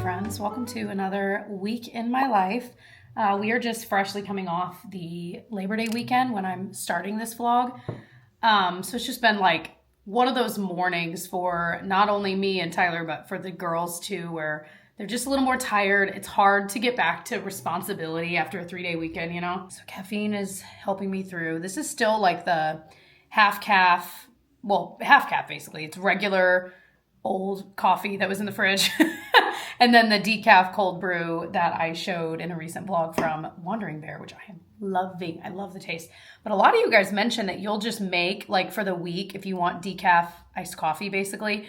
friends. Welcome to another week in my life. We are just freshly coming off the Labor Day weekend when I'm starting this vlog. So it's just been like one of those mornings for not only me and Tyler, but for the girls too, where they're just a little more tired. It's hard to get back to responsibility after a 3-day weekend, you know? So caffeine is helping me through. This is still like the half calf basically. It's regular old coffee that was in the fridge. And then the decaf cold brew that I showed in a recent vlog from Wandering Bear, which I am loving. I love the taste. But a lot of you guys mentioned that you'll just make, like for the week, if you want decaf iced coffee, basically,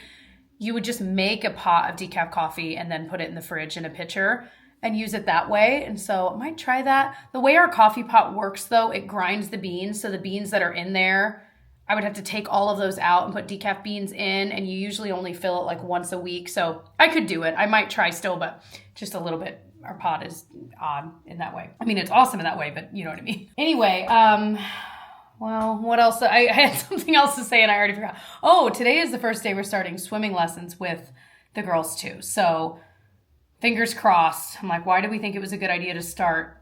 you would just make a pot of decaf coffee and then put it in the fridge in a pitcher and use it that way. And so I might try that. The way our coffee pot works though, it grinds the beans. So the beans that are in there, I would have to take all of those out and put decaf beans in, and you usually only fill it like once a week. So I could do it. I might try still, but just a little bit. Our pot is odd in that way. I mean, it's awesome in that way, but you know what I mean. Anyway, well, what else? I had something else to say and I already forgot. Oh, today is the first day we're starting swimming lessons with the girls too. So fingers crossed. I'm like, why did we think it was a good idea to start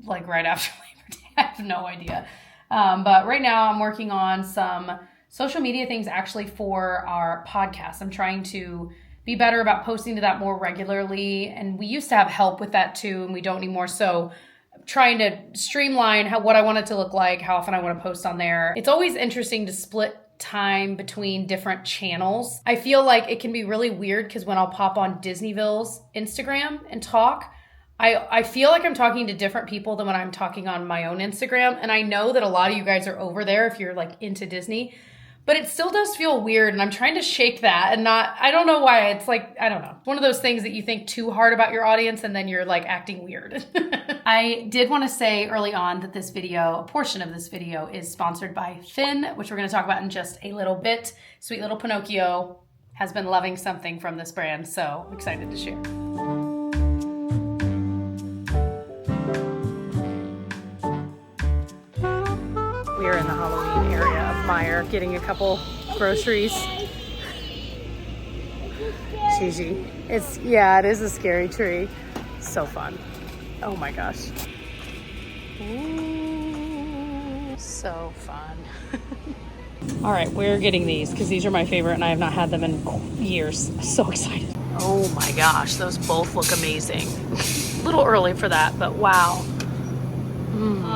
like right after Labor Day? I have no idea. But right now I'm working on some social media things actually for our podcast. I'm trying to be better about posting to that more regularly. And we used to have help with that too, and we don't anymore. So I'm trying to streamline what I want it to look like, how often I want to post on there. It's always interesting to split time between different channels. I feel like it can be really weird because when I'll pop on Disneyville's Instagram and talk, I feel like I'm talking to different people than when I'm talking on my own Instagram. And I know that a lot of you guys are over there if you're like into Disney, but it still does feel weird. And I'm trying to shake that and I don't know why. It's like, I don't know. One of those things that you think too hard about your audience and then you're like acting weird. I did want to say early on that a portion of this video is sponsored by Finn, which we're going to talk about in just a little bit. Sweet little Pinocchio has been loving something from this brand. So I'm excited to share. We are in the Halloween area of Meyer getting a couple groceries. Gigi. It is a scary tree. So fun. Oh my gosh. Ooh, so fun. All right, we're getting these because these are my favorite and I have not had them in years. I'm so excited. Oh my gosh, those both look amazing. A little early for that, but wow.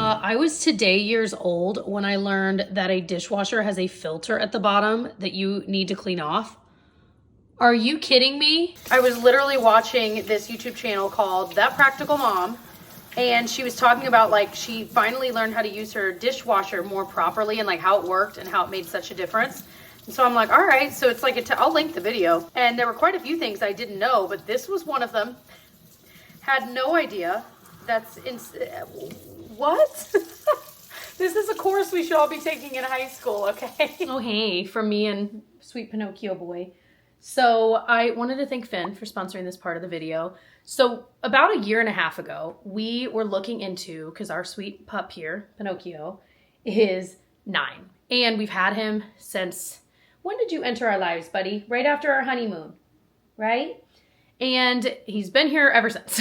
I was today years old when I learned that a dishwasher has a filter at the bottom that you need to clean off. Are you kidding me? I was literally watching this YouTube channel called That Practical Mom, and she was talking about like she finally learned how to use her dishwasher more properly and like how it worked and how it made such a difference. And so I'm like, all right, so it's like I'll link the video. And there were quite a few things I didn't know, but this was one of them. Had no idea. What? This is a course we should all be taking in high school, okay? Oh, hey, from me and sweet Pinocchio boy. So I wanted to thank Finn for sponsoring this part of the video. So about 1.5 years ago, we were looking into, because our sweet pup here, Pinocchio, is 9. And we've had him since, when did you enter our lives, buddy? Right after our honeymoon, right? And he's been here ever since.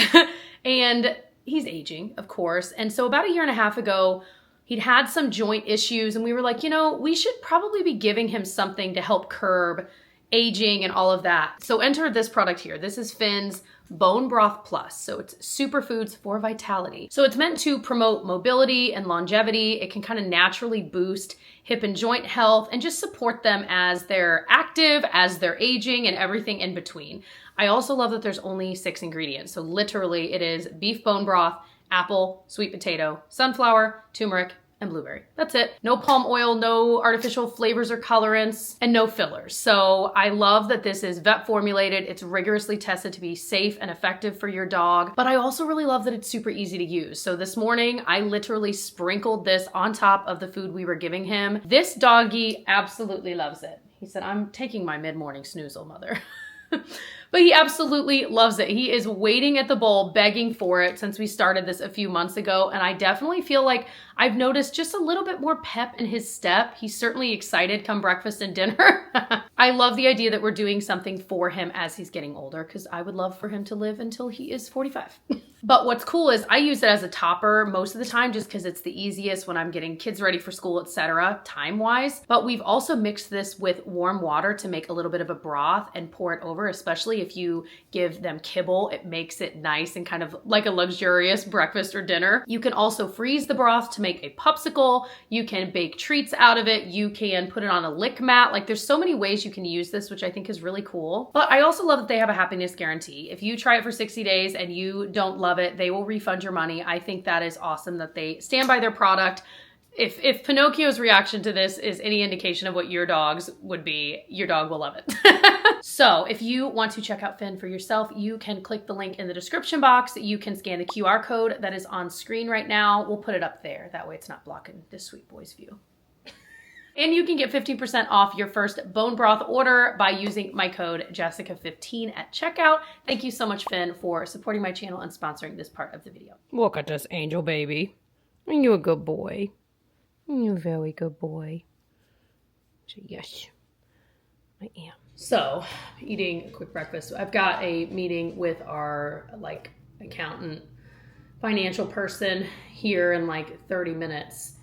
And he's aging, of course. And so about 1.5 years ago, he'd had some joint issues and we were like, we should probably be giving him something to help curb aging and all of that. So enter this product here. This is Finn's Bone Broth Plus. So it's superfoods for vitality. So it's meant to promote mobility and longevity. It can kind of naturally boost hip and joint health and just support them as they're active, as they're aging, and everything in between. I also love that there's only 6 ingredients. So literally it is beef bone broth, apple, sweet potato, sunflower, turmeric, and blueberry. That's it. No palm oil, no artificial flavors or colorants, and no fillers. So I love that this is vet formulated. It's rigorously tested to be safe and effective for your dog. But I also really love that it's super easy to use. So this morning, I literally sprinkled this on top of the food we were giving him. This doggy absolutely loves it. He said, I'm taking my mid-morning snoozle, mother. But he absolutely loves it. He is waiting at the bowl, begging for it since we started this a few months ago. And I definitely feel like I've noticed just a little bit more pep in his step. He's certainly excited come breakfast and dinner. I love the idea that we're doing something for him as he's getting older, because I would love for him to live until he is 45. But what's cool is I use it as a topper most of the time just because it's the easiest when I'm getting kids ready for school, etc., time-wise. But we've also mixed this with warm water to make a little bit of a broth and pour it over, especially if you give them kibble. It makes it nice and kind of like a luxurious breakfast or dinner. You can also freeze the broth to make a popsicle. You can bake treats out of it. You can put it on a lick mat. Like, there's so many ways you can use this, which I think is really cool. But I also love that they have a happiness guarantee. If you try it for 60 days and you don't love it, they will refund your money. I think that is awesome that they stand by their product. If Pinocchio's reaction to this is any indication of what your dog's would be, your dog will love it. So if you want to check out Finn for yourself, you can click the link in the description box. You can scan the QR code that is on screen right now. We'll put it up there. That way it's not blocking this sweet boy's view. And you can get 15% off your first bone broth order by using my code Jessica15 at checkout. Thank you so much, Finn, for supporting my channel and sponsoring this part of the video. Look at this angel baby. You're a good boy. You're a very good boy. So yes, I am. So, eating a quick breakfast. I've got a meeting with our accountant, financial person here in 30 minutes.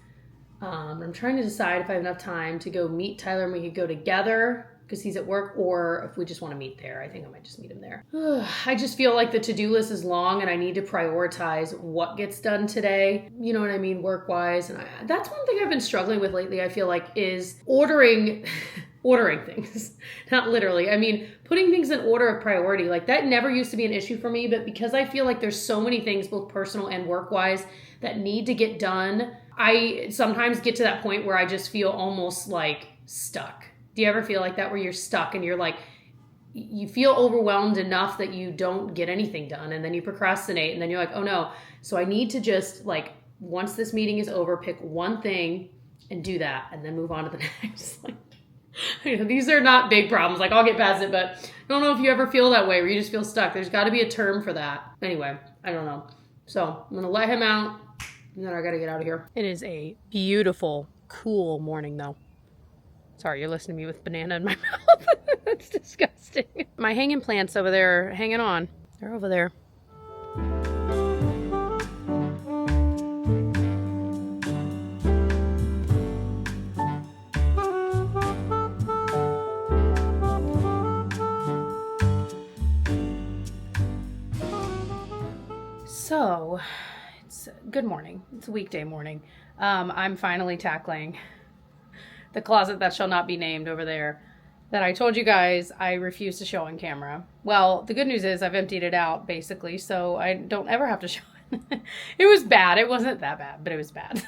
I'm trying to decide if I have enough time to go meet Tyler and we could go together because he's at work, or if we just want to meet there. I think I might just meet him there. I just feel like the to-do list is long and I need to prioritize what gets done today. You know what I mean? Work-wise. And that's one thing I've been struggling with lately, I feel like, is ordering things. Not literally. I mean, putting things in order of priority. Like, that never used to be an issue for me, but because I feel like there's so many things, both personal and work-wise, that need to get done, I sometimes get to that point where I just feel almost stuck. Do you ever feel like that, where you're stuck and you're you feel overwhelmed enough that you don't get anything done, and then you procrastinate, and then you're like, oh no. So I need to just once this meeting is over, pick one thing and do that, and then move on to the next. These are not big problems. I'll get past it, but I don't know if you ever feel that way where you just feel stuck. There's got to be a term for that. Anyway, I don't know. So I'm going to let him out, and then I got to get out of here. It is a beautiful, cool morning, though. Sorry, you're listening to me with banana in my mouth. That's disgusting. My hanging plants over there, hanging on. They're over there. So, it's good morning. It's a weekday morning. I'm finally tackling the closet that shall not be named over there that I told you guys I refuse to show on camera. Well, the good news is I've emptied it out, basically, so I don't ever have to show it. It was bad. It wasn't that bad, but it was bad.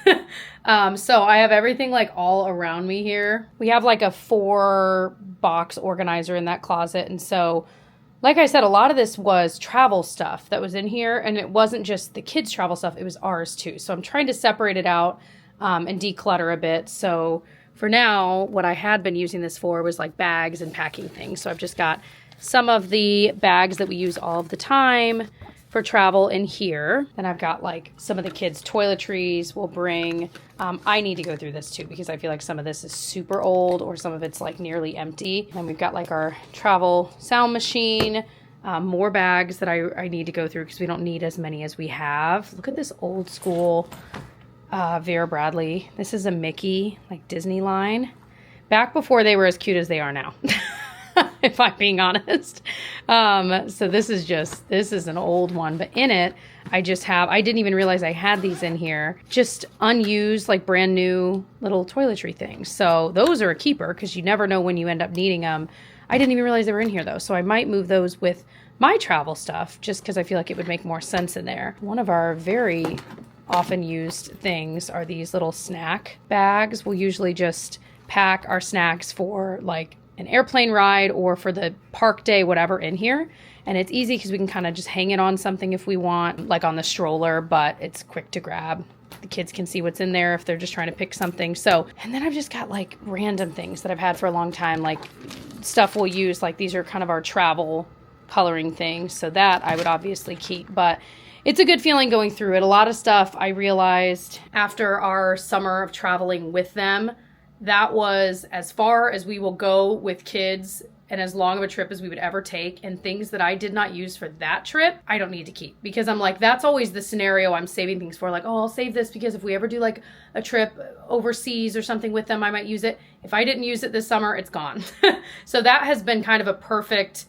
So I have everything all around me here. We have a 4-box organizer in that closet, and so like I said, a lot of this was travel stuff that was in here, and it wasn't just the kids' travel stuff, it was ours too. So I'm trying to separate it out and declutter a bit. So for now, what I had been using this for was bags and packing things. So I've just got some of the bags that we use all of the time for travel in here. And I've got some of the kids' toiletries we'll bring. I need to go through this too because I feel like some of this is super old or some of it's nearly empty. And we've got our travel sound machine, more bags that I need to go through because we don't need as many as we have. Look at this old school Vera Bradley. This is a Mickey, Disney line. Back before they were as cute as they are now. If I'm being honest. So this is an old one, but in it, I didn't even realize I had these in here, just unused, brand new little toiletry things. So those are a keeper because you never know when you end up needing them. I didn't even realize they were in here though. So I might move those with my travel stuff just because I feel like it would make more sense in there. One of our very often used things are these little snack bags. We'll usually just pack our snacks for an airplane ride or for the park day, whatever, in here. And it's easy because we can kind of just hang it on something if we want, on the stroller, but it's quick to grab. The kids can see what's in there if they're just trying to pick something. So, and then I've just got random things that I've had for a long time, stuff we'll use, like these are kind of our travel coloring things, so that I would obviously keep. But it's a good feeling going through it. A lot of stuff I realized after our summer of traveling with them, that was as far as we will go with kids and as long of a trip as we would ever take. And things that I did not use for that trip, I don't need to keep, because I'm like, that's always the scenario I'm saving things for. Like, oh, I'll save this because if we ever do like a trip overseas or something with them, I might use it. If I didn't use it this summer, it's gone. So that has been kind of a perfect,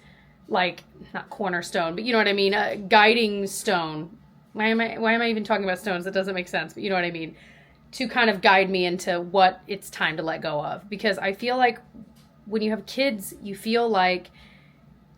like, not cornerstone, but you know what I mean? A guiding stone. Why am I even talking about stones? That doesn't make sense, but you know what I mean? To kind of guide me into what it's time to let go of. Because I feel like when you have kids, you feel like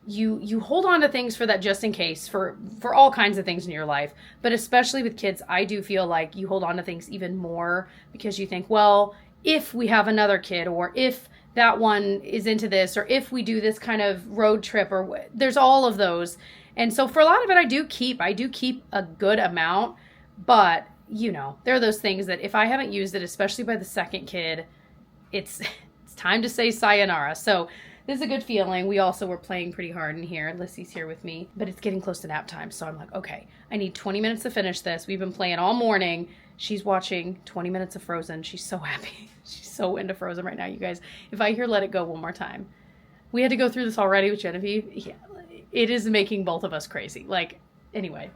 you hold on to things for that just in case, for all kinds of things in your life. But especially with kids, I do feel like you hold on to things even more because you think, well, if we have another kid, or if that one is into this, or if we do this kind of road trip, or there's all of those. And so for a lot of it, I do keep a good amount, but you know, there are those things that if I haven't used it, especially by the second kid, it's time to say sayonara. So this is a good feeling. We also were playing pretty hard in here. Lissy's here with me, but it's getting close to nap time. So I'm like, okay, I need 20 minutes to finish this. We've been playing all morning. She's watching 20 minutes of Frozen. She's so happy. She's so into Frozen right now, you guys. If I hear Let It Go one more time. We had to go through this already with Genevieve. Yeah, it is making both of us crazy. Like, anyway.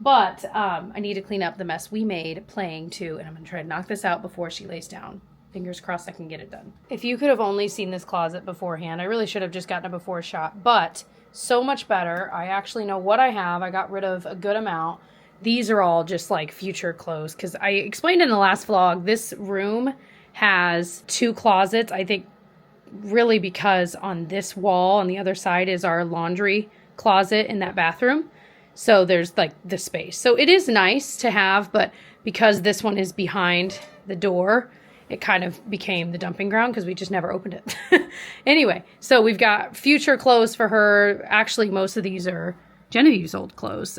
But I need to clean up the mess we made playing too, and I'm going to try to knock this out before she lays down. Fingers crossed I can get it done. If you could have only seen this closet beforehand, I really should have just gotten a before shot, but so much better. I actually know what I have. I got rid of a good amount. These are all just like future clothes, because I explained in the last vlog, this room has 2 closets. I think really because on this wall on the other side is our laundry closet in that bathroom. So there's like the space. So it is nice to have, but because this one is behind the door, it kind of became the dumping ground because we just never opened it. Anyway, so we've got future clothes for her. Actually, most of these are Genevieve's old clothes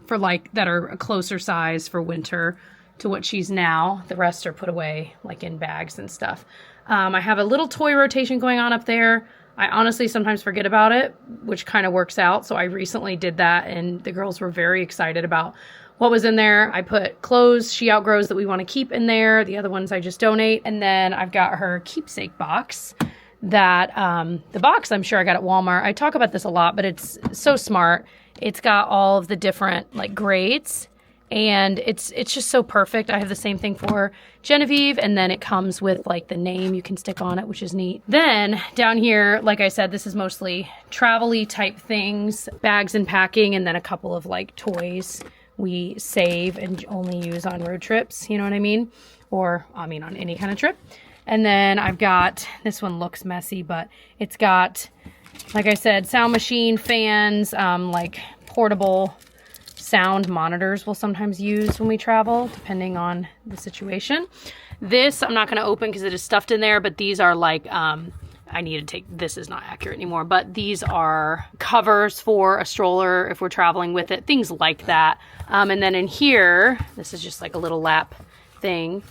for like that are a closer size for winter to what she's now. The rest are put away like in bags and stuff. I have a little toy rotation going on up there. I honestly sometimes forget about it, which kind of works out. So I recently did that and the girls were very excited about what was in there. I put clothes she outgrows that we want to keep in there. The other ones I just donate. And then I've got her keepsake box that the box I'm sure I got at Walmart. I talk about this a lot, but it's so smart. It's got all of the different like grades. And it's just so perfect. I have the same thing for Genevieve, and then it comes with like the name you can stick on it, which is neat. Then down here, like I said, this is mostly travel-y type things, bags and packing, and then a couple of like toys we save and only use on road trips, you know what I mean? Or, I mean, on any kind of trip. And then I've got, this one looks messy, but it's got, like I said, sound machine, fans, like portable sound monitors we'll sometimes use when we travel, depending on the situation. This I'm not going to open because it is stuffed in there, but these are like, I need to take, this is not accurate anymore, but these are covers for a stroller if we're traveling with it, things like that. And then in here, this is just like a little lap thing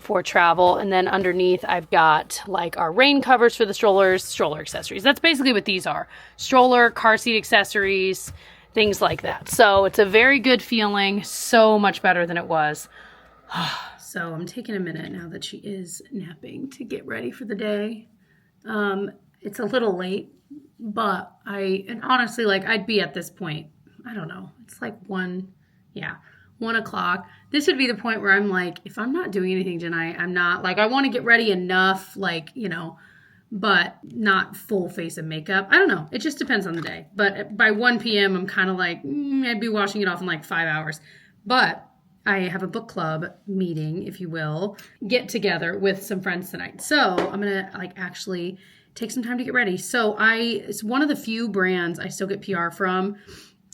for travel. And then underneath I've got like our rain covers for the strollers, stroller accessories. That's basically what these are. Stroller, car seat accessories, things like that. So it's a very good feeling, so much better than it was. So I'm taking a minute now that she is napping to get ready for the day. It's a little late, but and honestly, like I'd be at this point, I don't know, it's like 1 o'clock. This would be the point where I'm like, if I'm not doing anything tonight, I'm not like, I want to get ready enough, like, you know, but not full face of makeup. I don't know. It just depends on the day. But by 1 p.m., I'm kind of like, I'd be washing it off in like 5 hours. But I have a book club meeting, if you will, get together with some friends tonight. So I'm going to like actually take some time to get ready. So it's one of the few brands I still get PR from.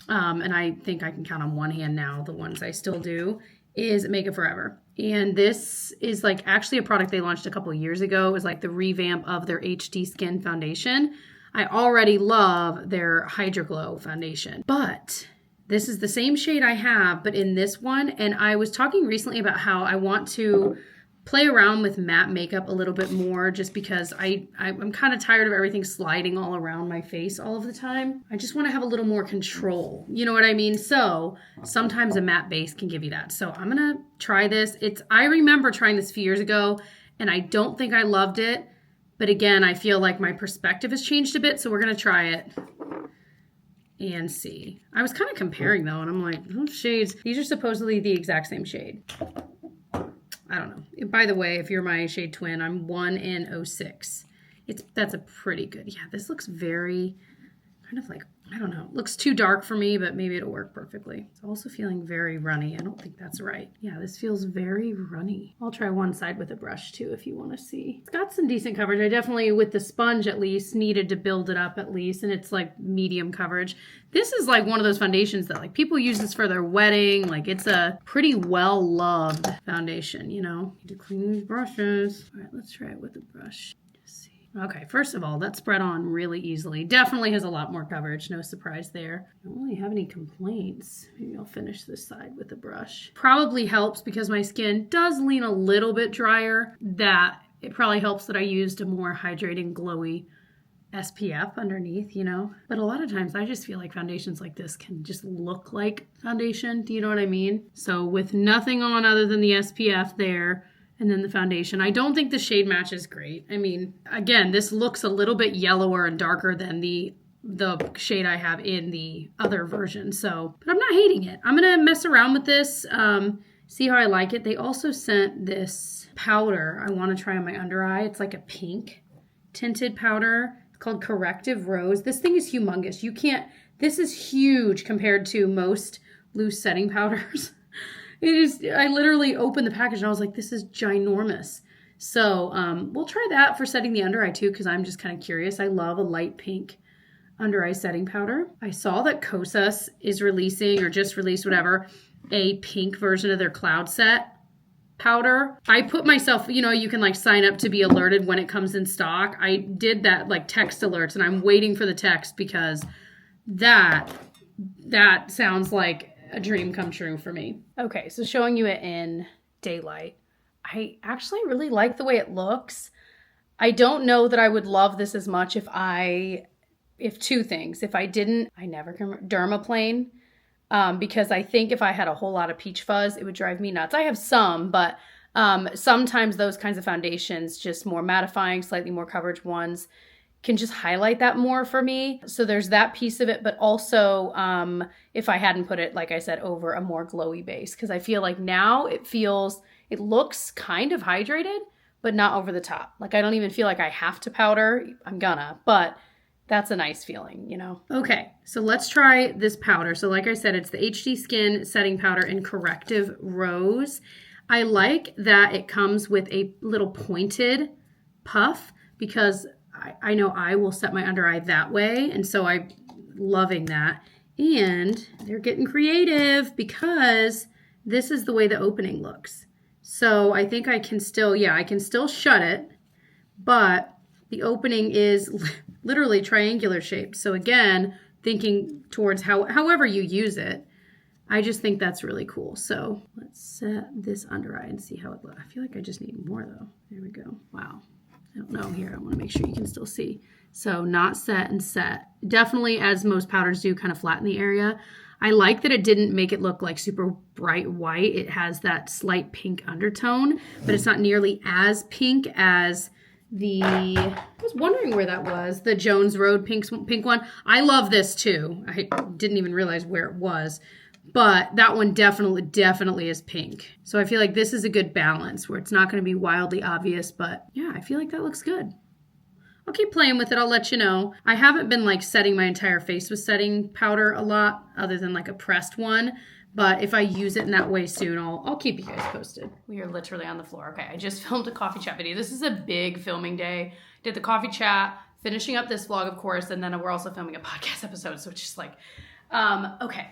And I think I can count on one hand now, the ones I still do, is Makeup Forever. And this is like actually a product they launched a couple of years ago. It was like the revamp of their HD Skin Foundation. I already love their Hydro Glow foundation, but this is the same shade I have, but in this one. And I was talking recently about how I want to play around with matte makeup a little bit more just because I'm kind of tired of everything sliding all around my face all of the time. I just want to have a little more control. You know what I mean? So sometimes a matte base can give you that. So I'm going to try this. I remember trying this a few years ago and I don't think I loved it. But again, I feel like my perspective has changed a bit. So we're going to try it and see. I was kind of comparing though, and I'm like, those shades, these are supposedly the exact same shade. I don't know. By the way, if you're my shade twin, I'm 1 in 06. That's a pretty good. Yeah, this looks very kind of like, I don't know. Looks too dark for me, but maybe it'll work perfectly. It's also feeling very runny. I don't think that's right. Yeah, this feels very runny. I'll try one side with a brush too if you want to see. It's got some decent coverage. I definitely, with the sponge at least, needed to build it up at least, and it's like medium coverage. This is like one of those foundations that like people use this for their wedding. Like it's a pretty well-loved foundation, you know. Need to clean these brushes. All right, let's try it with a brush. Okay, first of all, that spread on really easily. Definitely has a lot more coverage. No surprise there. I don't really have any complaints. Maybe I'll finish this side with a brush. Probably helps because my skin does lean a little bit drier. That it probably helps that I used a more hydrating, glowy SPF underneath, you know. But a lot of times I just feel like foundations like this can just look like foundation. Do you know what I mean? So with nothing on other than the SPF there, and then the foundation. I don't think the shade match is great. I mean, again, this looks a little bit yellower and darker than the shade I have in the other version. So, but I'm not hating it. I'm going to mess around with this, see how I like it. They also sent this powder I want to try on my under eye. It's like a pink tinted powder. It's called Corrective Rose. This thing is humongous. This is huge compared to most loose setting powders. I literally opened the package and I was like, this is ginormous. So we'll try that for setting the under eye too, because I'm just kind of curious. I love a light pink under eye setting powder. I saw that Kosas is releasing, or just released, whatever, a pink version of their Cloud Set powder. I put myself, you know, you can like sign up to be alerted when it comes in stock. I did that like text alerts, and I'm waiting for the text because that sounds like a dream come true for me. Okay, so showing you it in daylight. I actually really like the way it looks. I don't know that I would love this as much if two things. If I never can dermaplane, because I think if I had a whole lot of peach fuzz, it would drive me nuts. I have some, but sometimes those kinds of foundations, just more mattifying, slightly more coverage ones, can just highlight that more for me. So there's that piece of it, but also if I hadn't put it, like I said, over a more glowy base, because I feel like now it looks kind of hydrated, but not over the top. Like I don't even feel like I have to powder. I'm gonna, but that's a nice feeling, you know? Okay, so let's try this powder. So like I said, it's the HD Skin Setting Powder in Corrective Rose. I like that it comes with a little pointed puff because I know I will set my under eye that way, and so I'm loving that. And they're getting creative because this is the way the opening looks. So I think I can still shut it, but the opening is literally triangular shaped. So again, thinking towards however you use it, I just think that's really cool. So let's set this under eye and see how it looks. I feel like I just need more though. There we go. Wow. I don't know here. I want to make sure you can still see. So not set and set. Definitely, as most powders do, kind of flatten the area. I like that it didn't make it look like super bright white. It has that slight pink undertone, but it's not nearly as pink as I was wondering where that was, the Jones Road pink one. I love this too. I didn't even realize where it was. But that one definitely is pink. So I feel like this is a good balance where it's not going to be wildly obvious, but yeah, I feel like that looks good. I'll keep playing with it. I'll let you know. I haven't been like setting my entire face with setting powder a lot other than like a pressed one. But if I use it in that way soon, I'll keep you guys posted. We are literally on the floor. Okay, I just filmed a coffee chat video. This is a big filming day. Did the coffee chat, finishing up this vlog, of course, and then we're also filming a podcast episode. So it's just like, okay.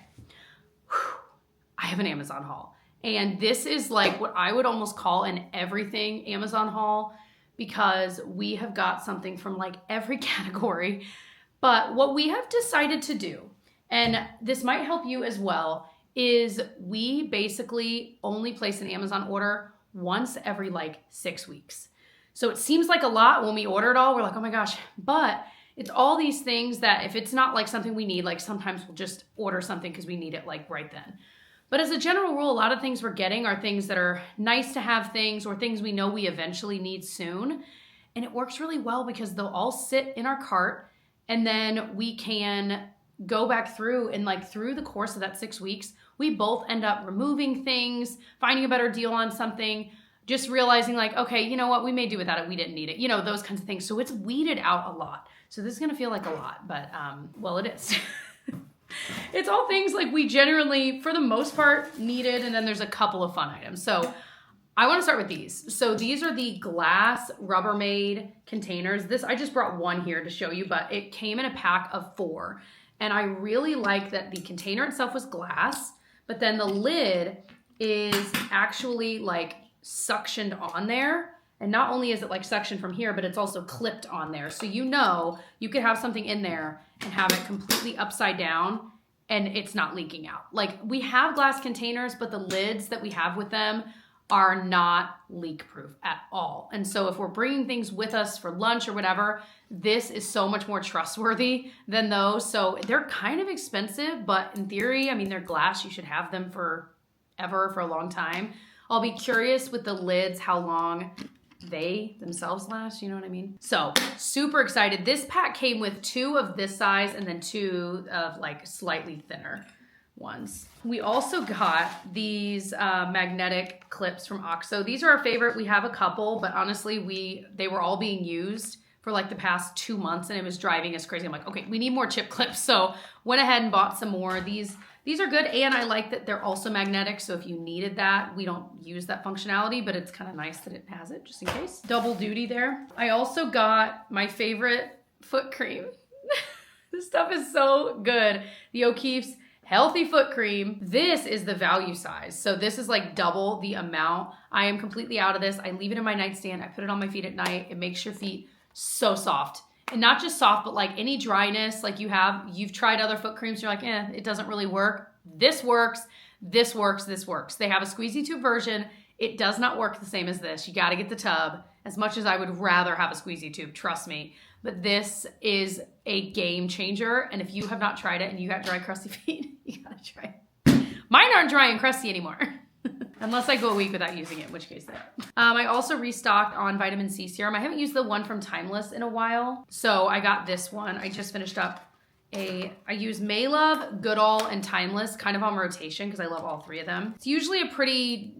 I have an Amazon haul, and this is like what I would almost call an everything Amazon haul, because we have got something from like every category. But what we have decided to do, and this might help you as well, is we basically only place an Amazon order once every like 6 weeks. So it seems like a lot when we order it all. We're like, oh my gosh, but it's all these things that if it's not like something we need, like sometimes we'll just order something because we need it like right then. But as a general rule, a lot of things we're getting are things that are nice to have things or things we know we eventually need soon. And it works really well because they'll all sit in our cart and then we can go back through and like through the course of that 6 weeks, we both end up removing things, finding a better deal on something, just realizing like, okay, you know what, we may do without it, we didn't need it, you know, those kinds of things. So it's weeded out a lot. So this is gonna feel like a lot, but well, it is. It's all things like we generally, for the most part, needed, and then there's a couple of fun items. So I want to start with these. So these are the glass Rubbermaid containers. This, I just brought one here to show you, but it came in a pack of 4. And I really like that the container itself was glass, but then the lid is actually like suctioned on there. And not only is it like suctioned from here, but it's also clipped on there. So you know you could have something in there and have it completely upside down and it's not leaking out. Like we have glass containers, but the lids that we have with them are not leak proof at all. And so if we're bringing things with us for lunch or whatever, this is so much more trustworthy than those. So they're kind of expensive, but in theory, I mean, they're glass. You should have them for a long time. I'll be curious with the lids, how long they themselves last, you know what I mean? So super excited. This pack came with 2 of this size and then 2 of like slightly thinner ones. We also got these magnetic clips from OXO. These are our favorite. We have a couple, but honestly, they were all being used for like the past 2 months and it was driving us crazy. I'm like, okay, we need more chip clips. So went ahead and bought some more. These are good, and I like that they're also magnetic, so if you needed that, we don't use that functionality, but it's kind of nice that it has it, just in case. Double duty there. I also got my favorite foot cream. This stuff is so good. The O'Keeffe's Healthy Foot Cream. This is the value size, so this is like double the amount. I am completely out of this. I leave it in my nightstand. I put it on my feet at night. It makes your feet so soft. And not just soft, but like any dryness, like you've tried other foot creams, you're like, it doesn't really work. This works, this works, this works. They have a squeezy tube version. It does not work the same as this. You got to get the tub, as much as I would rather have a squeezy tube, trust me. But this is a game changer. And if you have not tried it and you got dry, crusty feet, you got to try it. Mine aren't dry and crusty anymore. Unless I go a week without using it, in which case they are. I also restocked on vitamin C serum. I haven't used the one from Timeless in a while, so I got this one. I just finished up I use Maylove, Goodall, and Timeless kind of on rotation because I love all 3 of them. It's usually a pretty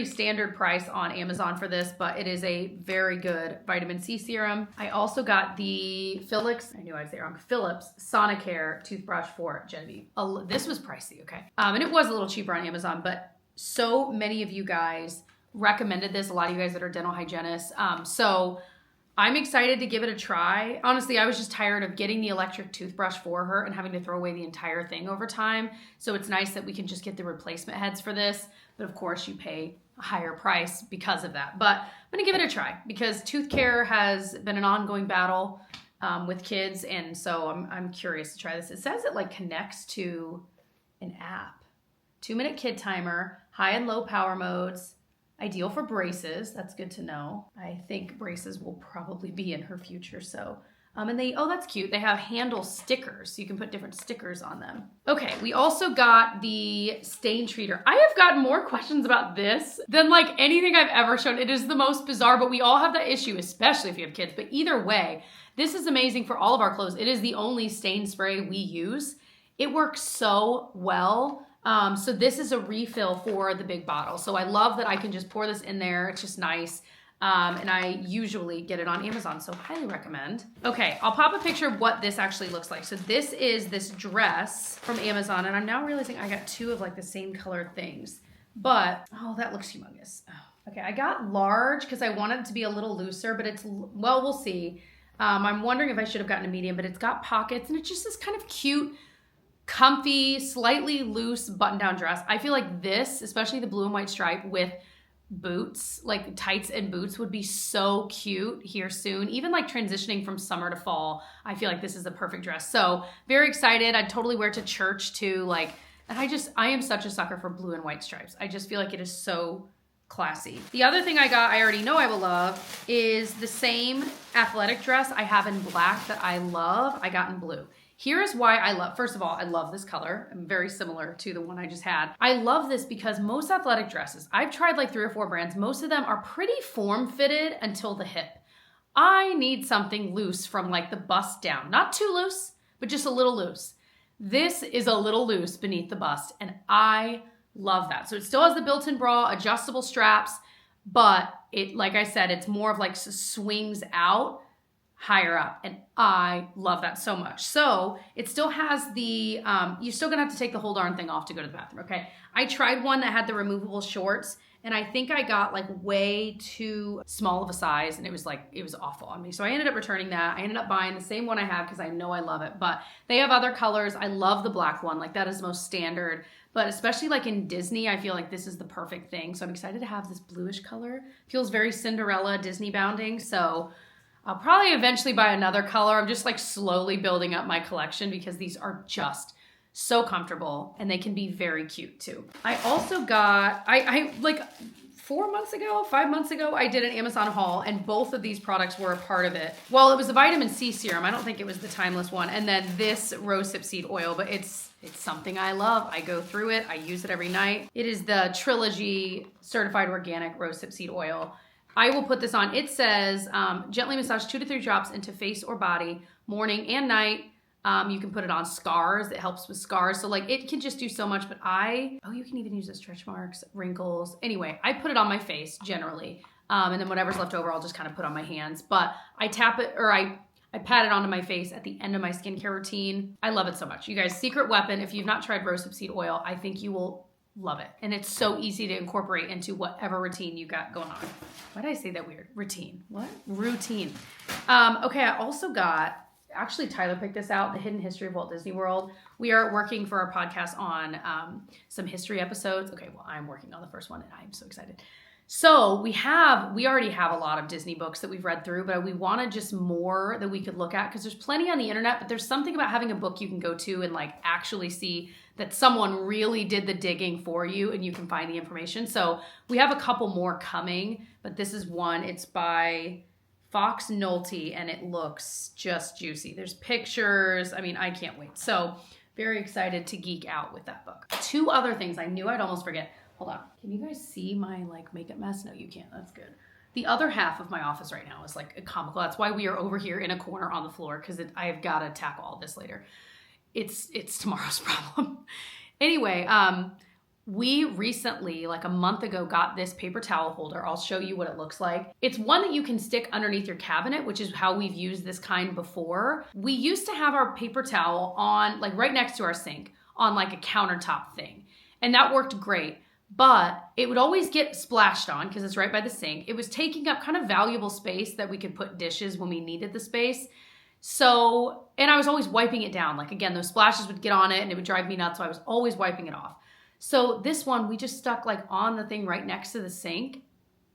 standard price on Amazon for this, but it is a very good vitamin C serum. I also got the Philips Sonicare toothbrush for Genevieve. This was pricey, okay? And it was a little cheaper on Amazon, but so many of you guys recommended this, a lot of you guys that are dental hygienists. So I'm excited to give it a try. Honestly, I was just tired of getting the electric toothbrush for her and having to throw away the entire thing over time. So it's nice that we can just get the replacement heads for this. But of course, you pay a higher price because of that. But I'm gonna give it a try because tooth care has been an ongoing battle with kids. And so I'm curious to try this. It says it like connects to an app. 2-minute kid timer, high and low power modes, ideal for braces. That's good to know. I think braces will probably be in her future. So, and that's cute. They have handle stickers, so you can put different stickers on them. Okay, we also got the stain treater. I have gotten more questions about this than like anything I've ever shown. It is the most bizarre, but we all have that issue, especially if you have kids. But either way, this is amazing for all of our clothes. It is the only stain spray we use. It works so well. So this is a refill for the big bottle. So I love that I can just pour this in there. It's just nice. And I usually get it on Amazon, so highly recommend. Okay, I'll pop a picture of what this actually looks like. So this is this dress from Amazon, and I'm now realizing I got 2 of like the same colored things. But, oh, that looks humongous. Oh. Okay, I got large because I wanted it to be a little looser, but well, we'll see. I'm wondering if I should have gotten a medium, but it's got pockets, and it's just this kind of cute, comfy, slightly loose button-down dress. I feel like this, especially the blue and white stripe with boots, like tights and boots, would be so cute here soon. Even like transitioning from summer to fall, I feel like this is the perfect dress. So very excited. I'd totally wear it to church too. And I am such a sucker for blue and white stripes. I just feel like it is so classy. The other thing I got, I already know I will love, is the same athletic dress I have in black that I love. I got in blue. Here's why I love, first of all, I love this color. I'm very similar to the one I just had. I love this because most athletic dresses, I've tried like 3 or 4 brands, most of them are pretty form-fitted until the hip. I need something loose from like the bust down. Not too loose, but just a little loose. This is a little loose beneath the bust, and I love that. So it still has the built-in bra, adjustable straps, but it, like I said, it's more of like swings out higher up, and I love that so much. So it still has the, you're still gonna have to take the whole darn thing off to go to the bathroom, okay? I tried one that had the removable shorts, and I think I got like way too small of a size, and it was awful on me. So I ended up returning that. I ended up buying the same one I have because I know I love it, but they have other colors. I love the black one. Like that is most standard, but especially like in Disney, I feel like this is the perfect thing. So I'm excited to have this bluish color. Feels very Cinderella Disney bounding. So I'll probably eventually buy another color. I'm just like slowly building up my collection because these are just so comfortable, and they can be very cute too. I also got, I like 5 months ago, I did an Amazon haul, and both of these products were a part of it. Well, it was the vitamin C serum. I don't think it was the timeless one. And then this rosehip seed oil, but it's something I love. I go through it. I use it every night. It is the Trilogy certified organic rosehip seed oil. I will put this on. It says, gently massage 2 to 3 drops into face or body, morning and night. You can put it on scars. It helps with scars. So like it can just do so much, but you can even use it stretch marks, wrinkles. Anyway, I put it on my face generally. And then whatever's left over, I'll just kind of put on my hands, but I tap it, or I pat it onto my face at the end of my skincare routine. I love it so much. You guys, secret weapon. If you've not tried rosehip seed oil, I think you will love it. And it's so easy to incorporate into whatever routine you got going on. Why did I say that weird? Routine. What? Routine. Okay, I also got, actually, Tyler picked this out, The Hidden History of Walt Disney World. We are working for our podcast on some history episodes. Okay, well, I'm working on the first one, and I'm so excited. So we already have a lot of Disney books that we've read through, but we wanted just more that we could look at because there's plenty on the internet, but there's something about having a book you can go to and like actually see that someone really did the digging for you and you can find the information. So we have a couple more coming, but this is one. It's by Fox Nolte, and it looks just juicy. There's pictures. I mean, I can't wait. So very excited to geek out with that book. 2 other things I knew I'd almost forget. Hold on. Can you guys see my like makeup mess? No, you can't. That's good. The other half of my office right now is like a comical. That's why we are over here in a corner on the floor, because I've got to tackle all this later. It's tomorrow's problem. Anyway, we recently, like a month ago, got this paper towel holder. I'll show you what it looks like. It's one that you can stick underneath your cabinet, which is how we've used this kind before. We used to have our paper towel on, like right next to our sink, on like a countertop thing. And that worked great. But it would always get splashed on because it's right by the sink. It was taking up kind of valuable space that we could put dishes when we needed the space. So, and I was always wiping it down. Like again, those splashes would get on it and it would drive me nuts. So I was always wiping it off. So this one, we just stuck like on the thing right next to the sink.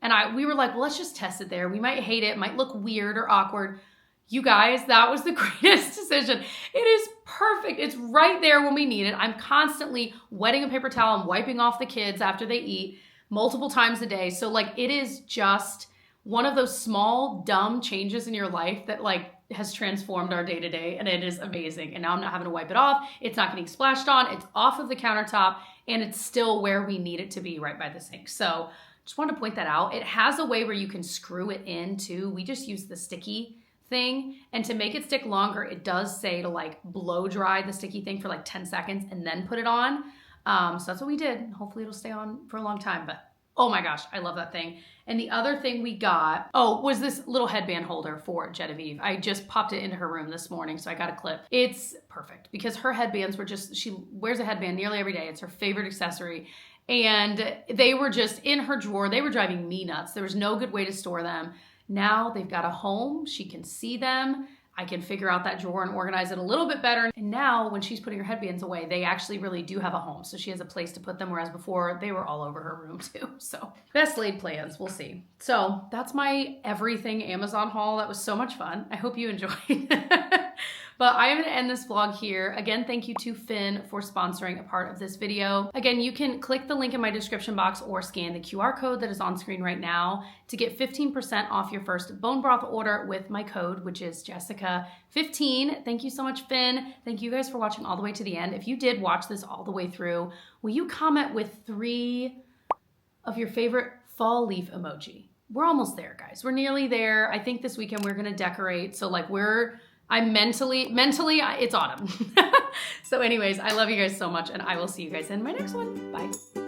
And we were like, well, let's just test it there. We might hate it. It might look weird or awkward. You guys, that was the greatest decision. It is perfect. It's right there when we need it. I'm constantly wetting a paper towel and wiping off the kids after they eat multiple times a day. So like it is just one of those small, dumb changes in your life that like has transformed our day to day, and it is amazing. And now I'm not having to wipe it off. It's not getting splashed on. It's off of the countertop, and it's still where we need it to be, right by the sink. So just wanted to point that out. It has a way where you can screw it in too. We just use the sticky thing, and to make it stick longer, it does say to like blow dry the sticky thing for like 10 seconds and then put it on. So that's what we did. Hopefully it'll stay on for a long time, but oh my gosh, I love that thing. And the other thing we got, was this little headband holder for Genevieve. I just popped it into her room this morning, so I got a clip. It's perfect because her headbands were she wears a headband nearly every day. It's her favorite accessory. And they were just in her drawer. They were driving me nuts. There was no good way to store them. Now they've got a home. She can see them. I can figure out that drawer and organize it a little bit better. And now when she's putting her headbands away, they actually really do have a home. So she has a place to put them, whereas before they were all over her room too. So best laid plans, we'll see. So that's my everything Amazon haul. That was so much fun. I hope you enjoyed. But I am gonna end this vlog here. Again, thank you to Finn for sponsoring a part of this video. Again, you can click the link in my description box or scan the QR code that is on screen right now to get 15% off your first bone broth order with my code, which is Jessica15. Thank you so much, Finn. Thank you guys for watching all the way to the end. If you did watch this all the way through, will you comment with 3 of your favorite fall leaf emoji? We're almost there, guys. We're nearly there. I think this weekend we're gonna decorate. So like I'm mentally, it's autumn. So anyways, I love you guys so much and I will see you guys in my next one. Bye.